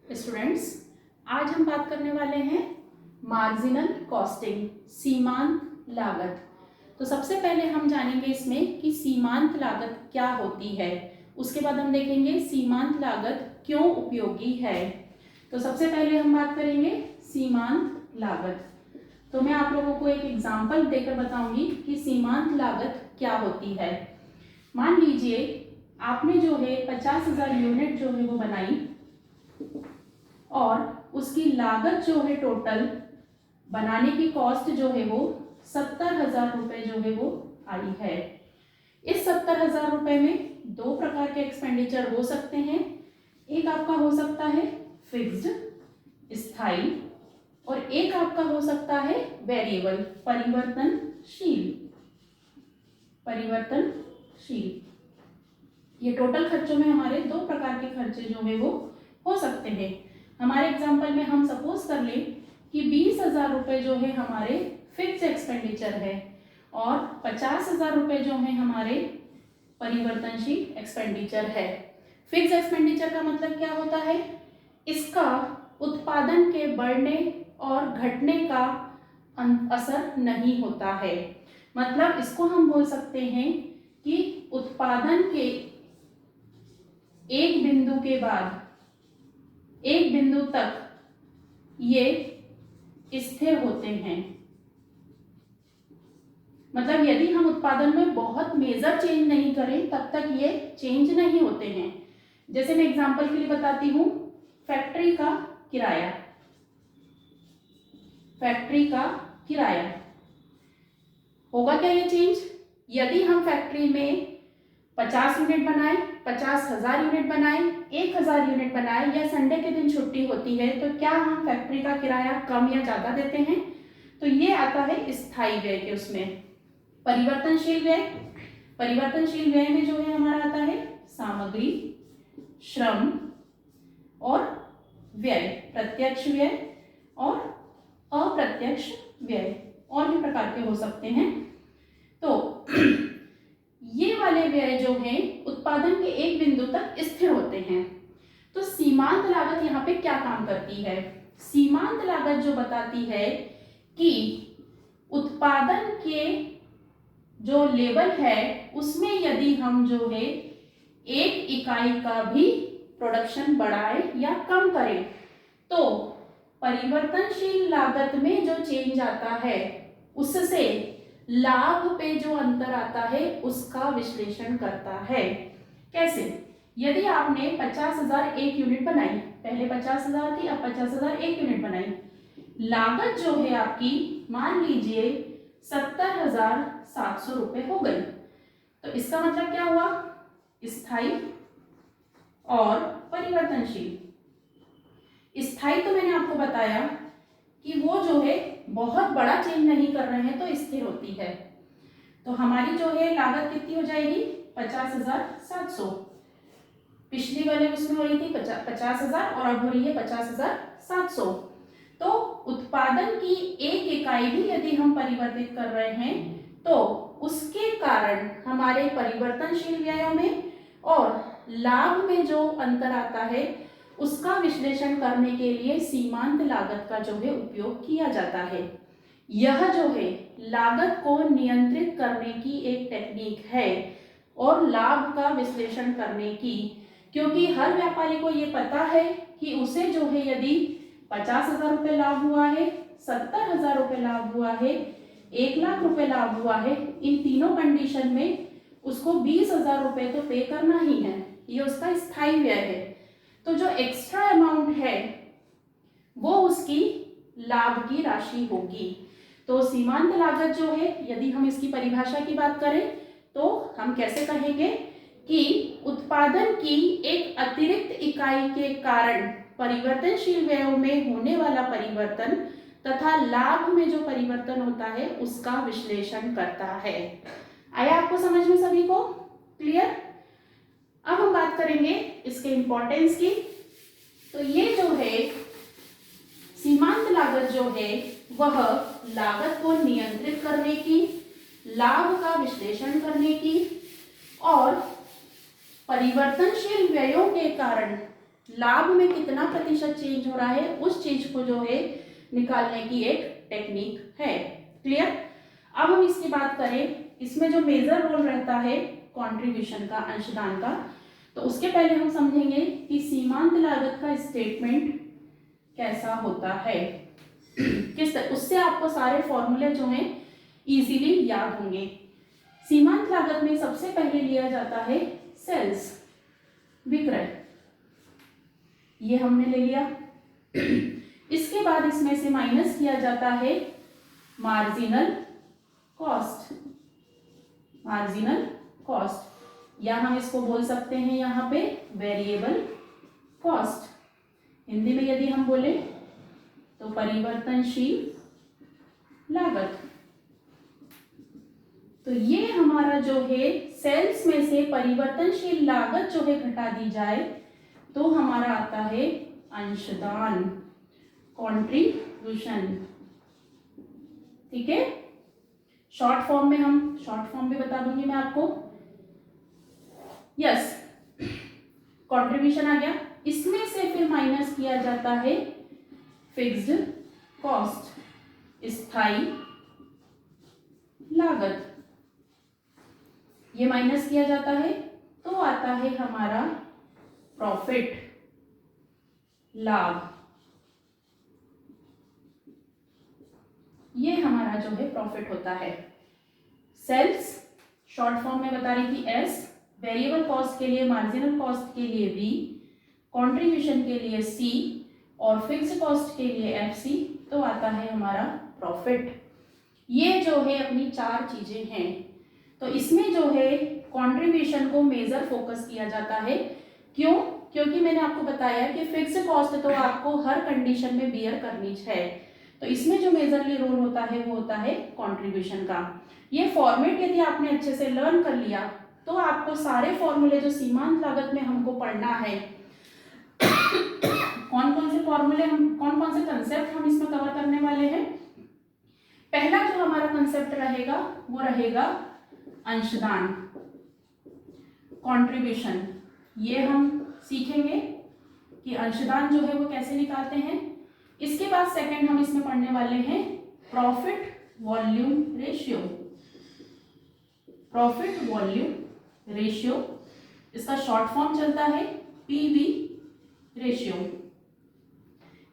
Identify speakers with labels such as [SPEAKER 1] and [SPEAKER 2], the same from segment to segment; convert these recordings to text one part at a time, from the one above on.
[SPEAKER 1] Students, आज हम बात करने वाले हैं मार्जिनल कॉस्टिंग, सीमांत लागत। तो सबसे पहले हम जानेंगे इसमें कि सीमांत लागत क्या होती है। उसके बाद हम देखेंगे सीमांत लागत क्यों उपयोगी है। तो सबसे पहले हम बात करेंगे सीमांत लागत। तो मैं आप लोगों को एक एग्जाम्पल देकर बताऊंगी कि सीमांत लागत क्या होती है। मान लीजिए आपने जो है 50,000 यूनिट जो है वो बनाई और उसकी लागत जो है टोटल बनाने की कॉस्ट जो है वो 70,000 रुपये जो है वो आई है। इस 70,000 रुपये में दो प्रकार के एक्सपेंडिचर हो सकते हैं। एक आपका हो सकता है फिक्स्ड, स्थायी, और एक आपका हो सकता है वेरिएबल, परिवर्तनशील। ये टोटल खर्चों में हमारे दो प्रकार के खर्चे जो है वो हो सकते हैं। हमारे एग्जाम्पल में हम सपोज कर लें कि 20,000 रुपये जो है हमारे फिक्स एक्सपेंडिचर है और 50,000 रुपये जो है हमारे परिवर्तनशील एक्सपेंडिचर है। फिक्स एक्सपेंडिचर का मतलब क्या होता है? इसका उत्पादन के बढ़ने और घटने का असर नहीं होता है। मतलब इसको हम बोल सकते हैं कि उत्पादन के एक बिंदु के बाद एक बिंदु तक ये स्थिर होते हैं। मतलब यदि हम उत्पादन में बहुत मेजर चेंज नहीं करें तब तक ये चेंज नहीं होते हैं। जैसे मैं एग्जांपल के लिए बताती हूँ, फैक्ट्री का किराया। होगा क्या ये चेंज? यदि हम फैक्ट्री में 50 यूनिट बनाए, 50,000 यूनिट बनाए, 1,000 यूनिट बनाए या संडे के दिन छुट्टी होती है, तो क्या हम फैक्ट्री का किराया कम या ज्यादा देते हैं? तो ये आता है स्थायी व्यय के उसमें। परिवर्तनशील व्यय में जो है हमारा आता है सामग्री, श्रम और व्यय, प्रत्यक्ष व्यय और अप्रत्यक्ष व्यय, और भी प्रकार के हो सकते हैं। तो ये वाले व्यय जो हैं उत्पादन के एक बिंदु तक स्थिर होते हैं। तो सीमांत लागत यहाँ पे क्या काम करती है? सीमांत लागत जो बताती है कि उत्पादन के जो लेवल है उसमें यदि हम जो है एक इकाई का भी प्रोडक्शन बढ़ाए या कम करें तो परिवर्तनशील लागत में जो चेंज आता है उससे लाभ पे जो अंतर आता है उसका विश्लेषण करता है। कैसे? यदि आपने 50,000 एक यूनिट बनाई, पहले 50,000 थी, अब 50,000 एक यूनिट बनाई, लागत जो है आपकी मान लीजिए 70,700 रुपये हो गई। तो इसका मतलब क्या हुआ? स्थायी और परिवर्तनशील। स्थायी तो मैंने आपको बताया कि वो जो है बहुत बड़ा चेंज नहीं कर रहे हैं तो स्थिर होती है। तो हमारी जो है लागत कितनी हो जाएगी? 50,700। पिछली वाले उसमें हो रही थी 50,000 और अब हो रही है 50,700। तो उत्पादन की एक इकाई भी यदि हम परिवर्तित कर रहे हैं तो उसके कारण हमारे परिवर्तनशील व्ययों में और लाभ में जो अंतर आता है उसका विश्लेषण करने के लिए सीमांत लागत का जो है उपयोग किया जाता है। यह जो है लागत को नियंत्रित करने की एक टेक्निक है और लाभ का विश्लेषण करने की, क्योंकि हर व्यापारी को ये पता है कि उसे जो है यदि 50,000 रुपये लाभ हुआ है, 70,000 रुपये लाभ हुआ है, 1,00,000 रुपये लाभ हुआ है, इन तीनों कंडीशन में उसको 20,000 रुपये तो पे करना ही है। ये उसका स्थायी व्यय है। तो जो एक्स्ट्रा अमाउंट है वो उसकी लाभ की राशि होगी। तो सीमांत लागत जो है, यदि हम इसकी परिभाषा की बात करें तो हम कैसे कहेंगे कि उत्पादन की एक अतिरिक्त इकाई के कारण परिवर्तनशील व्ययों में होने वाला परिवर्तन तथा लाभ में जो परिवर्तन होता है उसका विश्लेषण करता है। आया आपको समझ में सभी को? क्लियर? अब हम बात करेंगे इसके इंपॉर्टेंस की। तो ये जो है सीमांत लागत जो है वह लागत को नियंत्रित करने की, लाभ का विश्लेषण करने की और परिवर्तनशील व्ययों के कारण लाभ में कितना प्रतिशत हो रहा है उस चीज को जो है निकालने की एक टेक्निक है। क्लियर। अब हम इसकी बात करें, इसमें जो मेजर रोल रहता है कंट्रीब्यूशन का, अंशदान का, तो उसके पहले हम समझेंगे कि सीमांत लागत का स्टेटमेंट कैसा होता है। किस तरह, उससे आपको सारे फॉर्मूले जो हैं इजीली याद होंगे। सीमांत लागत में सबसे पहले लिया जाता है सेल्स, विक्रय, ये हमने ले लिया। इसके बाद इसमें से माइनस किया जाता है मार्जिनल कॉस्ट, मार्जिनल कॉस्ट, या हम इसको बोल सकते हैं यहाँ पे वेरिएबल कॉस्ट। हिंदी में यदि हम बोले तो परिवर्तनशील लागत। तो ये हमारा जो है सेल्स में से परिवर्तनशील लागत जो है घटा दी जाए तो हमारा आता है अंशदान, कंट्रीब्यूशन। ठीक है, शॉर्ट फॉर्म में हम शॉर्ट फॉर्म भी बता दूंगी मैं आपको। यस, कंट्रीब्यूशन आ गया। इसमें से फिर माइनस किया जाता है फिक्स्ड कॉस्ट, स्थायी लागत, ये माइनस किया जाता है तो आता है हमारा प्रॉफिट, लाभ। ये हमारा जो है प्रॉफिट होता है। सेल्स शॉर्ट फॉर्म में बता रही थी एस, वेरिएबल कॉस्ट के लिए, मार्जिनल कॉस्ट के लिए वी, कंट्रीब्यूशन के लिए सी और फिक्स्ड कॉस्ट के लिए एफ सी, तो आता है हमारा प्रॉफिट। ये जो है अपनी चार चीजें हैं। तो इसमें जो है कंट्रीब्यूशन को मेजर फोकस किया जाता है। क्यों? क्योंकि मैंने आपको बताया कि फिक्स्ड कॉस्ट तो आपको हर कंडीशन में बियर करनी है, तो इसमें जो मेजरली रोल होता है वो होता है कंट्रीब्यूशन का। ये फॉर्मेट यदि आपने अच्छे से लर्न कर लिया तो आपको सारे फॉर्मूले जो सीमांत लागत में हमको पढ़ना है, कौन कौन से फॉर्मूले, हम कौन कौन से कंसेप्ट हम इसमें कवर करने वाले हैं। पहला जो हमारा कंसेप्ट रहेगा वो रहेगा अंशदान, कंट्रीब्यूशन। ये हम सीखेंगे कि अंशदान जो है वो कैसे निकालते हैं। इसके बाद सेकंड हम इसमें पढ़ने वाले हैं profit volume ratio, profit volume ratio, इसका शॉर्ट फॉर्म चलता है पीवी रेशियो।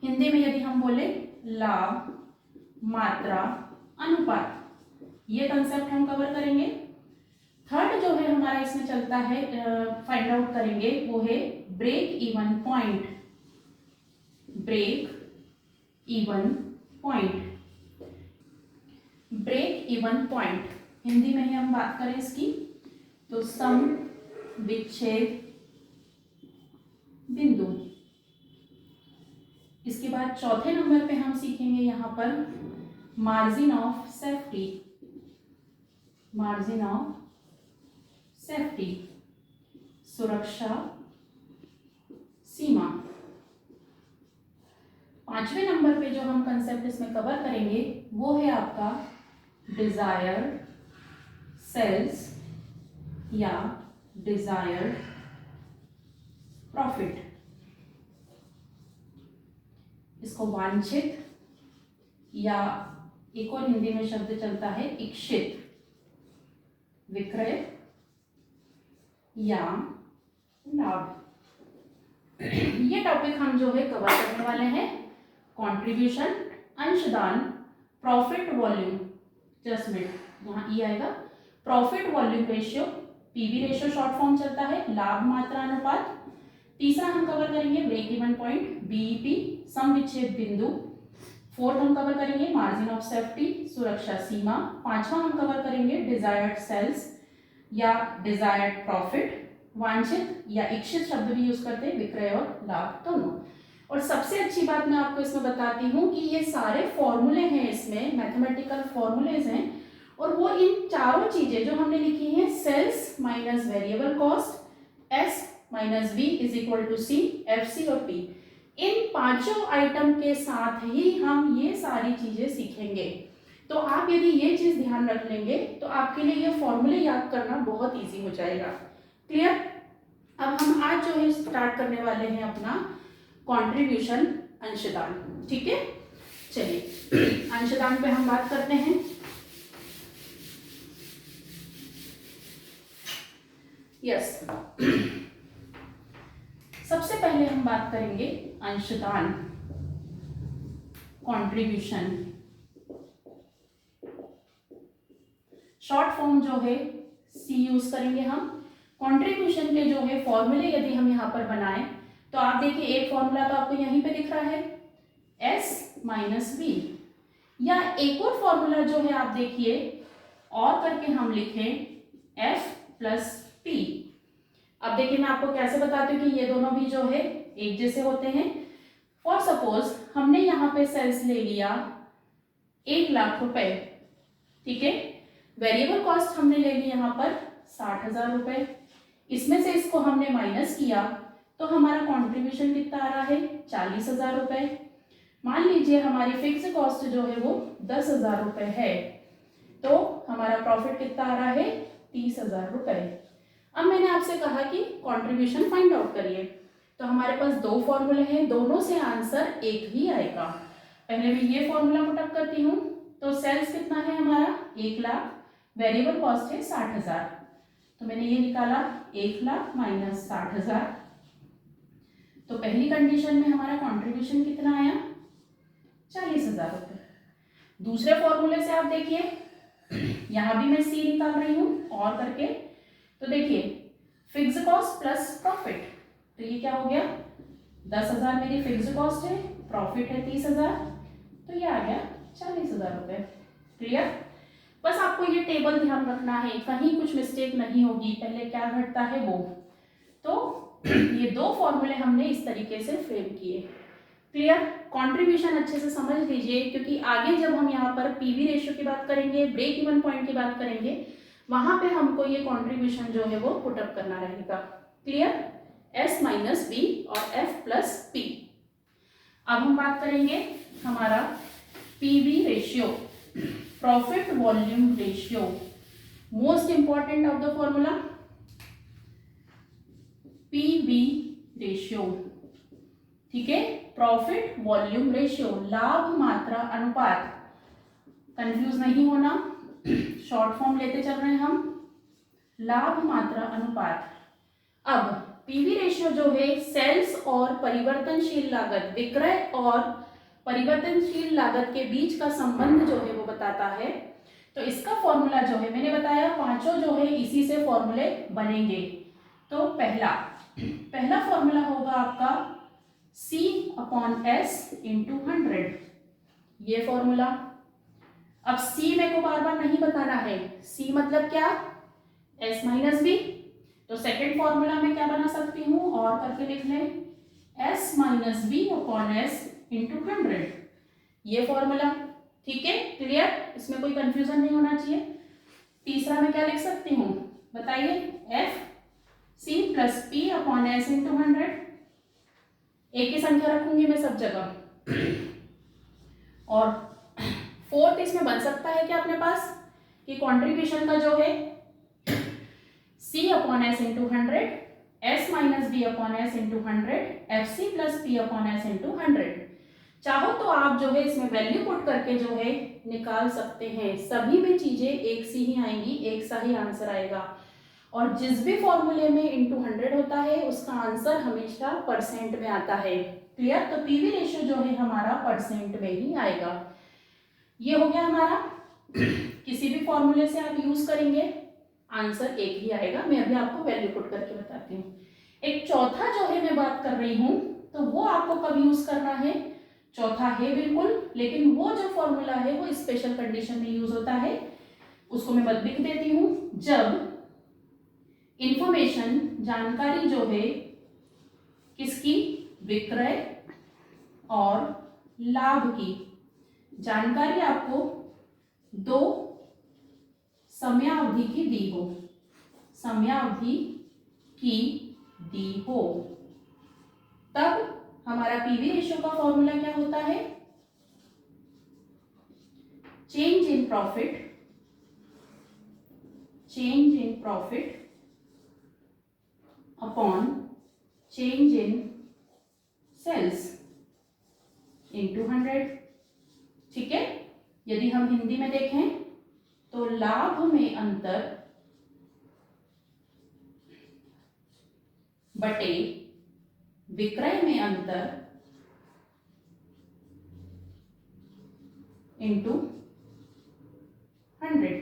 [SPEAKER 1] हिंदी में यदि हम बोले लाभ, मात्रा, अनुपात, ये कंसेप्ट हम कवर करेंगे। थर्ड जो है हमारा इसमें चलता है, फाइंड आउट करेंगे, वो है break even point, break even point, break even point. Hindi में ही हम बात करें इसकी तो सम विच्छेद बिंदु। इसके बाद चौथे नंबर पे हम सीखेंगे यहाँ पर margin of safety, margin of safety, सुरक्षा सीमा। पांचवें नंबर पे जो हम कंसेप्ट इसमें कवर करेंगे वो है आपका डिजायर्ड सेल्स या डिजायर्ड प्रॉफिट। इसको वांछित या एक और हिंदी में शब्द चलता है इच्छित विक्रय या लाभ। ये टॉपिक हम जो है कवर करने वाले हैं, कंट्रीब्यूशन, अंशदान, प्रॉफिट वॉल्यूम, एडजस्टमेंट, यहाँ ई आएगा, profit volume ratio, PV ratio short form चलता है, लाभ मात्रा अनुपात। तीसरा हम कवर करेंगे ब्रेक इवन पॉइंट, बीईपी, सम विच्छेद बिंदु। फोर्थ हम कवर करेंगे मार्जिन ऑफ सेफ्टी, सुरक्षा सीमा। पांचवा हम कवर करेंगे डिजायर्ड सेल्स या डिजायर्ड प्रॉफिट, वांछित या इच्छित शब्द भी यूज करते हैं, विक्रय और लाभ दोनों। और सबसे अच्छी बात मैं आपको इसमें बताती हूँ कि ये सारे फॉर्मूले हैं, इसमें मैथमेटिकल फॉर्मूलेज हैं, और वो इन चारों चीजें जो हमने लिखी हैं, sales minus variable cost, S minus V is equal to C, F C और पी, इन पांचों आइटम के साथ ही हम ये सारी चीजें सीखेंगे। तो आप यदि ये चीज ध्यान रख लेंगे तो आपके लिए ये फॉर्मूले याद करना बहुत इजी हो जाएगा। क्लियर। अब हम आज जो है स्टार्ट करने वाले हैं अपना कंट्रीब्यूशन अंशदान। ठीक है, चलिए अंशदान पे हम बात करते हैं। यस, सबसे पहले हम बात करेंगे अंशदान, कंट्रीब्यूशन। शॉर्ट फॉर्म जो है सी यूज करेंगे हम। कंट्रीब्यूशन के जो है फॉर्मूले यदि हम यहाँ पर बनाएं तो आप देखिए एक फॉर्मूला तो आपको यहीं पे दिख रहा है S माइनस बी, या एक और फॉर्मूला जो है आप देखिए और करके हम लिखें F प्लस P। अब देखिए मैं आपको कैसे बताती हूँ कि ये दोनों भी जो है एक जैसे होते हैं। फॉर सपोज हमने यहाँ पे सेल्स ले लिया 1,00,000 रुपए, ठीक है। वेरिएबल कॉस्ट हमने ले ली यहाँ पर 60,000 रुपए, इसमें से इसको हमने माइनस किया तो हमारा कंट्रीब्यूशन कितना आ रहा है 40,000 रुपए। मान लीजिए हमारी फिक्स कॉस्ट जो है वो 10,000 रुपए है, तो हमारा प्रॉफिट कितना आ रहा है 30,000 रुपए। अब मैंने आपसे कहा कि कंट्रीब्यूशन फाइंड आउट करिए, तो हमारे पास दो फॉर्मूले हैं, दोनों से आंसर एक ही आएगा। पहले मैं ये फॉर्मूला पुटअप करती हूँ, तो सेल्स कितना है हमारा 1,00,000, वेरिएबल कॉस्ट है 60,000, तो मैंने ये निकाला 1,00,000 माइनस 60,000, तो पहली कंडीशन में हमारा कंट्रीब्यूशन कितना आया 40,000 रुपये। दूसरे फॉर्मूले से आप देखिए यहाँ भी मैं सी निकाल रही हूँ और करके, तो देखिए फिक्स कॉस्ट प्लस प्रॉफिट, तो ये क्या हो गया 10,000 मेरी फिक्स कॉस्ट है, प्रॉफिट है 30,000, तो ये आ गया 40,000 रुपये। क्लियर? बस आपको ये टेबल ध्यान रखना है, कहीं कुछ मिस्टेक नहीं होगी, पहले क्या घटता है वो। तो ये दो फॉर्मूले हमने इस तरीके से फ्रेम किए। क्लियर? कंट्रीब्यूशन अच्छे से समझ लीजिए, क्योंकि आगे जब हम यहाँ पर पीवी रेशियो की बात करेंगे, ब्रेक इवन पॉइंट की बात करेंगे, वहां पे हमको ये कंट्रीब्यूशन जो है वो पुटअप करना रहेगा। क्लियर? S माइनस बी और F प्लस पी। अब हम बात करेंगे हमारा PV ratio, profit volume ratio, most important of the formula PV ratio. ठीक है, प्रॉफिट वॉल्यूम रेशियो, लाभ मात्रा अनुपात। कंफ्यूज नहीं होना, शॉर्ट फॉर्म लेते चल रहे हैं हम, लाभ मात्रा अनुपात। अब पीवी रेशियो जो है सेल्स और परिवर्तनशील लागत, विक्रय और परिवर्तनशील लागत के बीच का संबंध जो है वो बताता है। तो इसका फॉर्मूला जो है मैंने बताया पांचों जो है इसी से फॉर्मूले बनेंगे। तो पहला फॉर्मूला होगा आपका C अपॉन S इंटू 100, ये फॉर्मूला। अब C मेरे को बार बार नहीं बताना है, C मतलब क्या S माइनस बी, तो सेकेंड फॉर्मूला में क्या बना सकती हूँ और करके लिख लें S minus B upon S into 100, ये फॉर्मूला। ठीक है, क्लियर? इसमें कोई कंफ्यूजन नहीं होना चाहिए। तीसरा मैं क्या लिख सकती हूँ बताइए, F C plus P upon S into 100, एक ही संख्या रखूंगी मैं सब जगह। और फोर्थ इसमें बन सकता है कि अपने पास कि कंट्रीब्यूशन का जो है C upon S into 100, S minus B upon S into 100, F C plus P upon S into 100। चाहो तो आप जो है इसमें वैल्यू पुट करके जो है निकाल सकते हैं, सभी में चीजें एक सी ही आएंगी, एक सा ही आंसर आएगा। और जिस भी फॉर्मूले में इंटू 100 होता है उसका आंसर हमेशा परसेंट में आता है। क्लियर? तो पीवी रेशियो जो है हमारा परसेंट में ही आएगा। ये हो गया हमारा, किसी भी फॉर्मूले से आप यूज करेंगे आंसर एक ही आएगा। मैं अभी आपको वैल्यू पुट करके बताती हूँ। एक चौथा जो है मैं बात कर रही हूँ, तो वो आपको कब यूज करना है, चौथा है बिल्कुल, लेकिन वो जो फॉर्मूला है वो स्पेशल कंडीशन में यूज होता है, उसको मैं लिख देती हूँ। जब इंफॉर्मेशन जानकारी जो है किसकी, विक्रय और लाभ की जानकारी आपको दो समयावधि की दी हो, समयावधि की दी हो, तब हमारा पीवी रेशियो का फॉर्मूला क्या होता है, change in profit upon change in sales. Into 100। ठीक है, यदि हम हिंदी में देखें तो लाभ में अंतर बटे विक्रय में अंतर इंटू 100।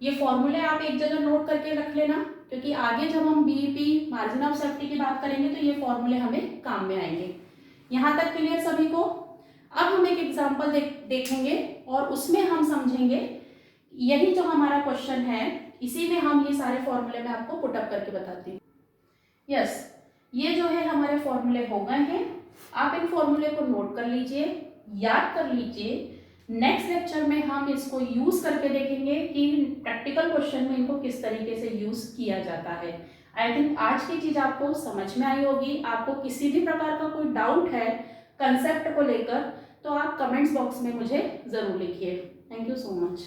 [SPEAKER 1] ये फॉर्मूले आप एक जगह नोट करके रख लेना, क्योंकि आगे जब हम बीईपी मार्जिन ऑफ सेफ्टी की बात करेंगे तो ये फॉर्मूले हमें काम में आएंगे। यहाँ तक क्लियर सभी को? अब हम एक एग्जांपल देखेंगे और उसमें हम समझेंगे, यही जो हमारा क्वेश्चन है इसी में हम ये सारे फॉर्मूले मैं आपको पुटअप करके बताती हूँ। यस, ये जो है हमारे फॉर्मूले हो गए हैं। आप इन फॉर्मूले को नोट कर लीजिए, याद कर लीजिए। नेक्स्ट लेक्चर में हम इसको यूज करके देखेंगे कि प्रैक्टिकल क्वेश्चन में इनको किस तरीके से यूज किया जाता है। आई थिंक आज की चीज आपको समझ में आई होगी। आपको किसी भी प्रकार का कोई डाउट है कंसेप्ट को लेकर तो आप कमेंट्स बॉक्स में मुझे जरूर लिखिए। Thank you so much.